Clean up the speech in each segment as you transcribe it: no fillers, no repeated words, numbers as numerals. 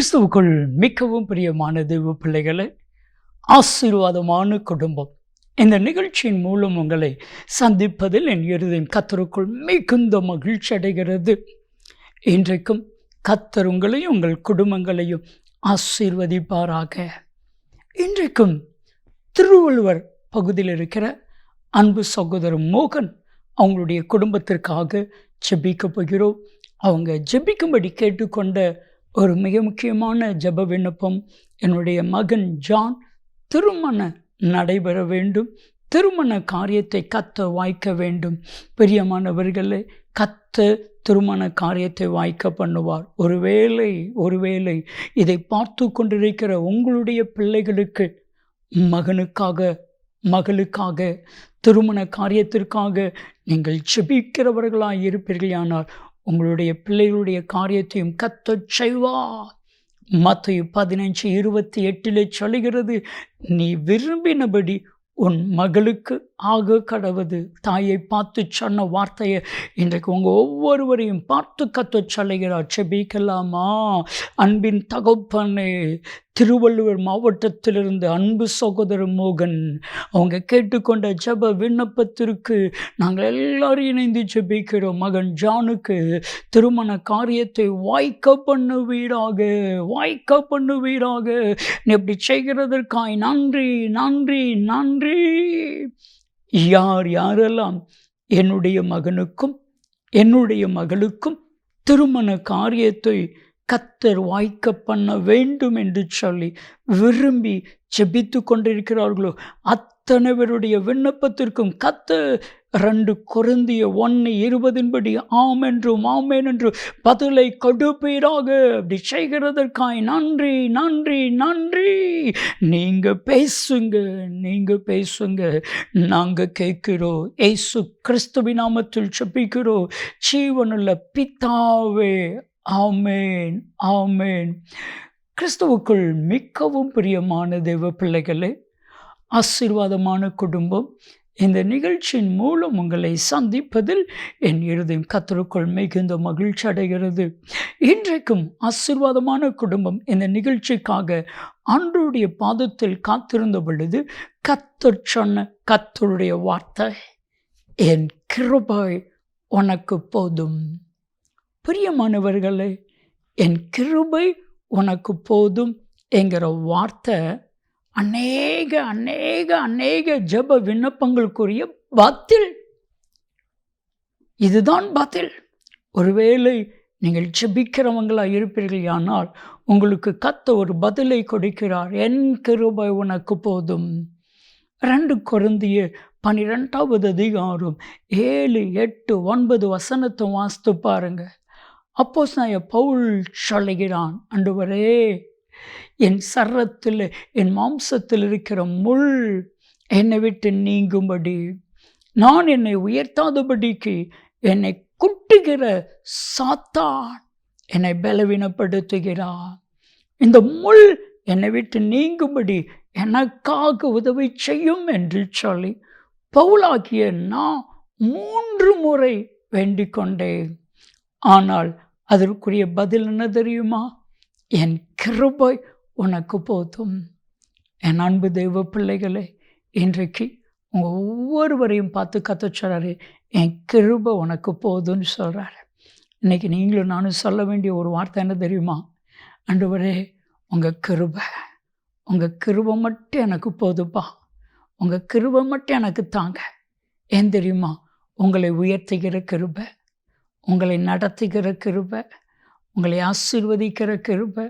கிறிஸ்துவுக்குள் மிகவும் பிரியமான தெய்வ பிள்ளைகளை, ஆசீர்வாதமான குடும்பம் இந்த நிகழ்ச்சியின் மூலம் உங்களை சந்திப்பதில் என் இருதயம் கர்த்தருக்குள் மிகுந்த மகிழ்ச்சி அடைகிறது. இன்றைக்கும் கர்த்தர் உங்களையும் உங்கள் குடும்பங்களையும் ஆசீர்வதிப்பாராக. இன்றைக்கும் திருவள்ளுவர் பகுதியில் இருக்கிற அன்பு சகோதரர் மோகன் அவங்களுடைய குடும்பத்திற்காக ஜெபிக்க போகிறோம். அவங்க ஜெபிக்கும்படி கேட்டுக்கொண்ட ஒரு மிக முக்கியமான ஜெப விண்ணப்பம், என்னுடைய மகன் ஜான் திருமணம் நடைபெற வேண்டும், திருமண காரியத்தை கர்த்தர் வாய்க்க வேண்டும். பிரியமானவர்களே, கர்த்தர் திருமண காரியத்தை வாய்க்க பண்ணுவார். ஒருவேளை இதை பார்த்து கொண்டிருக்கிற உங்களுடைய பிள்ளைகளுக்கு மகளுக்காக திருமண காரியத்திற்காக நீங்கள் ஜெபிக்கிறவர்களாக இருப்பீர்களானால் உங்களுடைய பிள்ளைகளுடைய காரியத்தையும் கர்த்தர் செய்வார். மத்தேயு 15:28 சொல்லுகிறது, நீ விரும்பினபடி உன் மகளுக்கு ஆக கடவது. தாயை பார்த்து சொன்ன வார்த்தையை இன்றைக்கு உங்கள் ஒவ்வொருவரையும் பார்த்து கர்த்தர் சொல்லுகிறார். ஜெபிக்கலாமா? அன்பின் தகப்பனே, திருவள்ளுவர் மாவட்டத்திலிருந்து அன்பு சகோதரர் மோகன் அவங்க கேட்டுக்கொண்ட ஜெப விண்ணப்பத்திற்கு நாங்கள் எல்லாரும் இணைந்து ஜெபிக்கிறோம். மகன் ஜானுக்கு திருமண காரியத்தை வாய்க்க பண்ணுவீராக. நீ எப்படி செய்கிறதற்காய் நன்றி. யாரெல்லாம் என்னுடைய மகளுக்கும் திருமண காரியத்தை கர்த்தர் வாய்க்க பண்ண வேண்டும் என்று சொல்லி விரும்பி ஜெபித்து கொண்டிருக்கிறார்களோ அத்தனை பேருடைய விண்ணப்பத்திற்கும் கர்த்தர் 2 கொரிந்தியர் 1:20 ஆமென் என்று பதிலை கொடுப்பீராக. அப்படி செய்கிறதற்காய் நன்றி. நீங்க பேசுங்க, நாங்க கேட்கிறோம். இயேசு கிறிஸ்துவின் நாமத்தில் ஜெபிக்கிறோம் ஜீவனுள்ள பிதாவே, ஆமென். கிறிஸ்துவுக்குள் மிகவும் பிரியமான தெய்வ பிள்ளைகளே, ஆசீர்வாதமான குடும்பம் இந்த நிகழ்ச்சியின் மூலம் உங்களை சந்திப்பதில் என் இருதயம் கர்த்தருக்குள் மிகுந்த மகிழ்ச்சி அடைகிறது. இன்றைக்கும் ஆசீர்வாதமான குடும்பம் இந்த நிகழ்ச்சிக்காக ஆண்டவருடைய பாதத்தில் காத்திருந்த பொழுது கர்த்தர் சொன்ன கர்த்தருடைய வார்த்தை, என் கிருபை உனக்கு போதும். பிரியமானவர்களே, என் கிருபை உனக்கு போதும் என்கிற வார்த்தை அநேக ஜெப விண்ணப்பங்களுக்குரிய பதில். இதுதான் பதில். ஒருவேளை நீங்கள் ஜெபிக்கிறவங்களா இருப்பீர்கள், ஆனால் உங்களுக்கு கர்த்தர் ஒரு பதிலை கொடுக்கிறார். என் கிருபை உனக்கு போதும். 2 கொரிந்தியர் 12 7, 8, 9 வசனத்தை வாசித்து பாருங்க. அப்போஸ்தலனாகிய பவுல் சொல்லுகிறான், ஆண்டவரே, என் சரத்தில் என் மாம்சத்தில் இருக்கிற முள் என்னை விட்டு நீங்கும்படி, நான் என்னை உயர்த்தாதபடிக்கு என்னை குட்டுகிற சாத்தான் என்னை பலவீனப்படுத்துகிறான். இந்த முள் என்னை விட்டு நீங்கும்படி எனக்காக உதவி செய்யும் என்று சொல்லி பவுலாகிய நான் 3 முறை வேண்டிக் கொண்டேன். ஆனால் அதற்குரிய பதில் என்ன தெரியுமா? என் கிருபை உனக்கு போதும். என் அன்பு தெய்வ பிள்ளைகளே, இன்றைக்கு உங்கள் ஒவ்வொருவரையும் பார்த்து கர்த்தர் சொல்கிறாரு, என் கிருபை உனக்கு போதும்னு சொல்கிறாரு. இன்றைக்கி நீங்களும் நானும் சொல்ல வேண்டிய ஒரு வார்த்தை என்ன தெரியுமா? ஆண்டவரே, உங்கள் கிருபை மட்டும் எனக்கு போதுப்பா. உங்கள் கிருபை மட்டும் எனக்கு தாங்க. ஏன் தெரியுமா? உங்களை உயர்த்துகிற கிருபை, உங்களை நடத்துகிற கிருபை, உங்களை ஆசீர்வதிக்கிற கிருபை,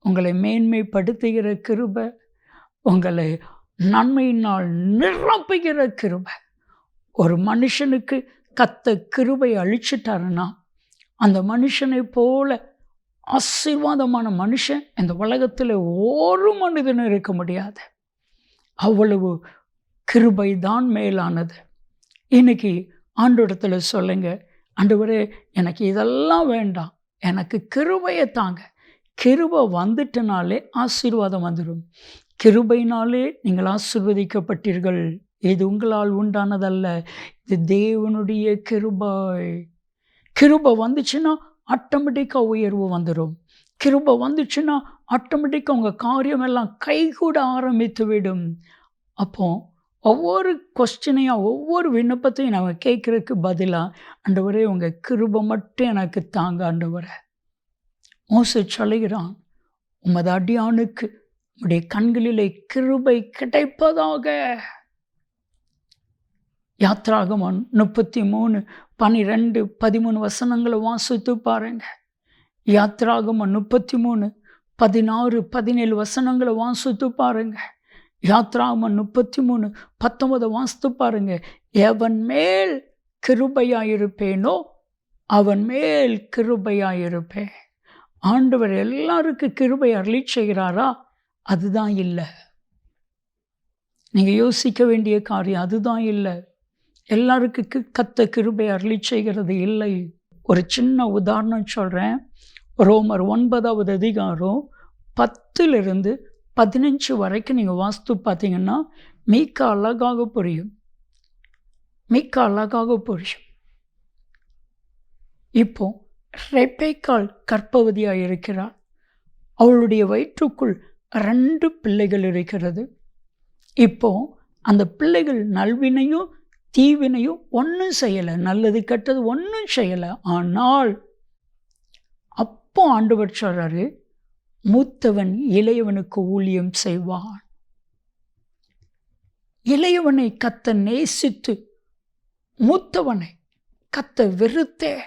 உங்களை மேன்மைப்படுத்துகிற கிருபை, உங்களை நன்மையினால் நிரப்புகிற கிருபை. ஒரு மனுஷனுக்கு கர்த்தர் கிருபை அழிச்சிட்டாருன்னா அந்த மனுஷனை போல ஆசீர்வாதமான மனுஷன் இந்த உலகத்தில் ஒரு மனிதனும் இருக்க முடியாது. அவ்வளவு கிருபை தான் மேலானது. இன்னைக்கு ஆண்டவரிடத்தில் சொல்லுங்க, ஆண்டவரே, எனக்கு இதெல்லாம் வேண்டாம், எனக்கு கிருபையை தாங்க. கிருபை வந்துட்டனாலே ஆசீர்வாதம் வந்துடும். கிருபையினாலே நீங்கள் ஆசீர்வதிக்கப்பட்டீர்கள். இது உங்களால் உண்டானதல்ல, இது தேவனுடைய கிருபை. கிருபை வந்துச்சுன்னா ஆட்டோமேட்டிக்காக உயர்வு வந்துடும். கிருபை வந்துச்சுன்னா ஆட்டோமேட்டிக்காக உங்கள் காரியம் எல்லாம் கைகூட ஆரம்பித்து விடும். அப்போ ஒவ்வொரு கொஸ்டினையும் ஒவ்வொரு விண்ணப்பத்தையும் நாங்கள் கேட்குறதுக்கு பதிலாக, ஆண்டவரே உங்கள் கிருபை மட்டும் எனக்கு தாங்க ஆண்டவரே. மோசே சொல்லுகிறான், உமது அடியானுக்கு உம்முடைய கண்களிலே கிருபை கிடைப்பதாக. யாத்ராகமம் 33, 12, 13 வசனங்களை வாசித்து பாருங்க. யாத்ராகமம் 33, 16, 17 வசனங்களை வாசித்து பாருங்க. யாத்ராகமம் 33, 19 வாசித்து பாருங்க. எவன் மேல் கிருபையாயிருப்பேனோ அவன் மேல் கிருபையாயிருப்பேன். ஆண்டவர் எல்லாருக்கும் கிருபை அருளி செய்கிறாரா? அதுதான் இல்லை. நீங்கள் யோசிக்க வேண்டிய காரியம் அதுதான் இல்லை. எல்லாருக்கும் கத்த கிருபை அருளி செய்கிறது இல்லை. ஒரு சின்ன உதாரணம் சொல்கிறேன். ரோமர் 9வது அதிகாரம் 10 - 15 வரைக்கும் நீங்கள் வாஸ்து பார்த்தீங்கன்னா மிக அழகாக புரியும். இப்போ ரெபேக்காள் கர்ப்பவதியாக இருக்கிறாள். அவளுடைய வயிற்றுக்குள் 2 பிள்ளைகள் இருக்கிறது. இப்போ அந்த பிள்ளைகள் நல்வினையும் தீவினையும் ஒன்றும் செய்யலை, நல்லது கெட்டது ஒன்றும் செய்யலை. ஆனால் அப்போ ஆண்டவர் சொல்றாரு, மூத்தவன் இளையவனுக்கு ஊழியம் செய்வான். இளையவனை கத்த நேசித்து மூத்தவனை கத்த வெறுத்தேன்,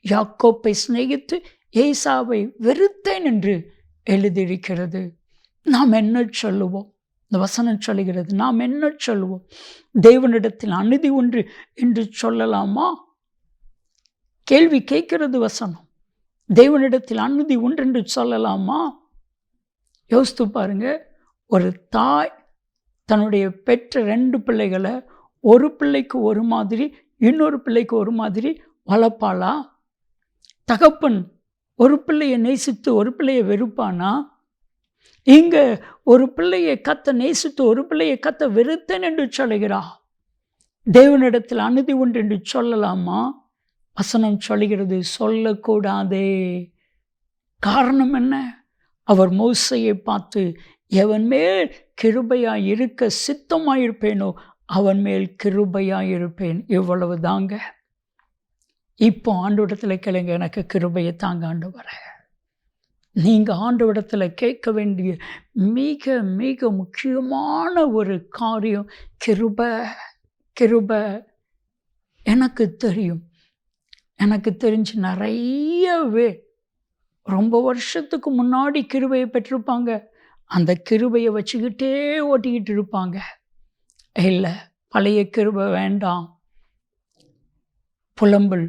யாக்கோப்பை சிநேகித்து ஏசாவை வெறுத்தேன் என்று எழுதியிருக்கிறது. நாம் என்ன சொல்லுவோம்? இந்த வசனம் சொல்லுகிறது, நாம் என்ன சொல்லுவோம்? தேவனிடத்தில் அநீதி ஒன்று என்று சொல்லலாமா? கேள்வி கேட்கிறது வசனம். தேவனிடத்தில் அநீதி ஒன்று என்று சொல்லலாமா? யோசித்து பாருங்க. ஒரு தாய் தன்னுடைய பெற்ற 2 பிள்ளைகளை ஒரு பிள்ளைக்கு ஒரு மாதிரி இன்னொரு பிள்ளைக்கு ஒரு மாதிரி வளர்ப்பாளா? தகப்பன் ஒரு பிள்ளையை நேசித்து ஒரு பிள்ளையை வெறுப்பானா? இங்க ஒரு பிள்ளையை கத்த நேசித்து ஒரு பிள்ளையை கத்த வெறுத்தேன் என்று சொல்லுகிறா. தேவனிடத்தில் அநீதி ஒன்று என்று சொல்லலாமா? வசனம் சொல்லுகிறது, சொல்லக்கூடாதே. காரணம் என்ன? அவர் மோசேயை பார்த்து, எவன் மேல் கிருபையாய் இருக்க சித்தமாயிருப்பேனோ அவன் மேல் கிருபையாயிருப்பேன். இவ்வளவு தாங்க. இப்போ ஆண்டவரிடத்தில் கேளுங்க, எனக்கு கிருபையை தாங்க ஆண்டவரே. நீங்கள் ஆண்டவரிடத்தில் கேட்க வேண்டிய மிக மிக முக்கியமான ஒரு காரியம் கிருபை. எனக்கு தெரியும், எனக்கு தெரிஞ்சு நிறையவே ரொம்ப வருஷத்துக்கு முன்னாடி கிருபையை பெற்றிருப்பாங்க. அந்த கிருபையை வச்சுக்கிட்டே ஓட்டிக்கிட்டு இருப்பாங்க. இல்லை, பழைய கிருபை வேண்டாம். புலம்பல்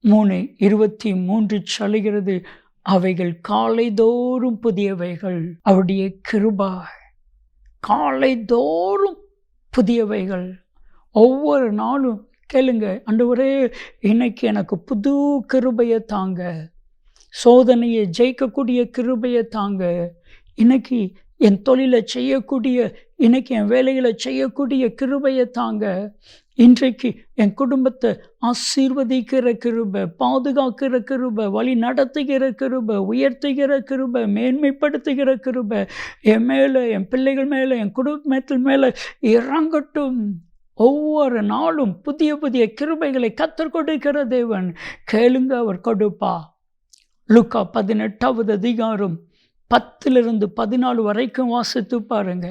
3:23 சொல்லுகிறது, அவைகள் காலைதோறும் புதியவைகள். அவருடைய கிருபை காலைதோறும் புதியவைகள். ஒவ்வொரு நாளும் கேளுங்க, ஆண்டவரே இன்னைக்கு எனக்கு புது கிருபையை தாங்க, சோதனையை ஜெயிக்கக்கூடிய கிருபையை தாங்க, இன்னைக்கு என் தொழிலை செய்யக்கூடிய, இன்னைக்கு என் வேலைகளை செய்யக்கூடிய கிருபையை தாங்க, இன்றைக்கு என் குடும்பத்தை ஆசீர்வதிக்கிற கிருபை, பாதுகாக்கிற கிருபை, வழி நடத்துகிற கிருபை, உயர்த்துகிற கிருபை, மேன்மைப்படுத்துகிற கிருபை என் மேலே, என் பிள்ளைகள் மேலே, என் குடும்பத்தில் மேலே இறங்கட்டும். ஒவ்வொரு நாளும் புதிய புதிய கிருபைகளை கத்தர் கொடுக்கிற தேவன். கேளுங்க, அவர் கொடுப்பா. லூக்கா 18வது அதிகாரம் 10 - 14 வரைக்கும் வாசித்து பாருங்க.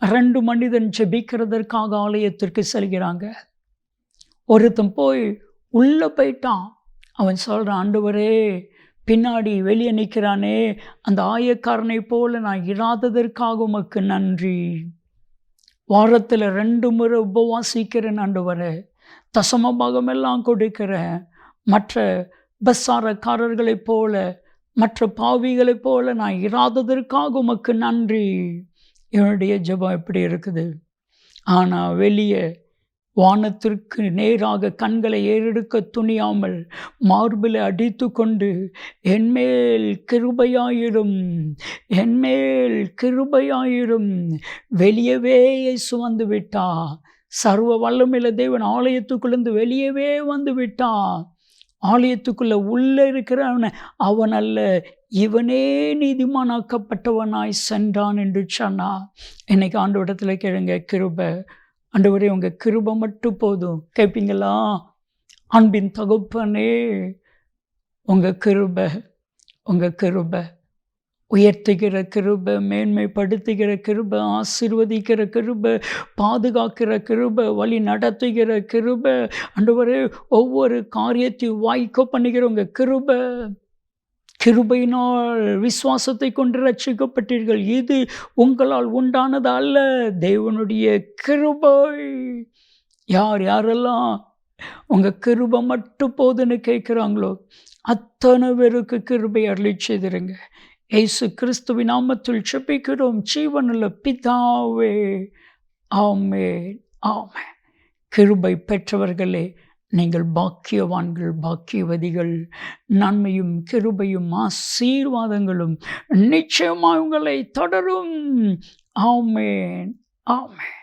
2 மனிதன் ஜெபிக்கிறதற்காக ஆலயத்திற்கு செல்கிறாங்க. ஒருத்தன் போய் உள்ளே போயிட்டான். அவன் சொல்கிறான், ஆண்டவரே பின்னாடி வெளியே நிற்கிறானே அந்த ஆயக்காரனை போல நான் இராததற்காக உமக்கு நன்றி. வாரத்தில் 2 முறை உபவாசிக்கிறேன் ஆண்டவரே, தசம பாகமெல்லாம் கொடுக்கிறேன். மற்ற பஸ்ஸாரக்காரர்களைப் போல, மற்ற பாவிகளைப் போல நான் இராததற்காக உமக்கு நன்றி. என்னுடைய ஜெபம் எப்படி இருக்குது? ஆனால் வெளியே வானத்திற்கு நேராக கண்களை ஏறெடுக்க துணியாமல் மார்பில் அடித்து கொண்டு, என்மேல் கிருபையாயிரும், என்மேல் கிருபையாயிரும், வெளியவே சுமந்து விட்டா. சர்வ வல்லமையுள்ள தேவன் ஆலயத்துக்குள்ளேருந்து வெளியவே வந்து விட்டா. ஆலயத்துக்குள்ள உள்ளே இருக்கிறவன அவன் அல்ல, இவனே நீதிமானாக்கப்பட்டவனாய் சென்றான் என்று சொன்னா. இன்னைக்கு ஆண்டவரிடத்துல கேளுங்க, கிருபை. ஆண்டவரே உங்க கிருபை மட்டும் போதும். கேட்பீங்களா? அன்பின் தகப்பனே, உங்க கிருபை, உங்க கிருபை உயர்த்துகிற கிருபை, மேன்மைப்படுத்துகிற கிருபை, ஆசீர்வதிக்கிற கிருபை, பாதுகாக்கிற கிருபை, வழி நடத்துகிற கிருபை. ஆண்டவரே ஒவ்வொரு காரியத்தையும் வாய்க்க பண்ணுகிற உங்க கிருபை. கிருபையினால் விசுவாசத்தை கொண்டு ரட்சிக்கப்பட்டீர்கள். இது உங்களால் உண்டானது அல்ல, தேவனுடைய கிருபை. யார் யாரெல்லாம் உங்க கிருபை மட்டும் போதுன்னு கேட்குறாங்களோ அத்தனை பேருக்கு கிருபை அருளி செய்திருங்க. இயேசு கிறிஸ்துவின் நாமத்தில் ஜெபிக்கிறோம் ஜீவனுள்ள பிதாவே, ஆமென், ஆமென். கிருபை பெற்றவர்களே, நீங்கள் பாக்கியவான்கள், பாக்கியவதிகள். நன்மையும் கிருபையும் ஆசீர்வாதங்களும் நிச்சயமாக உங்களை தொடரும். ஆமென், ஆமென்.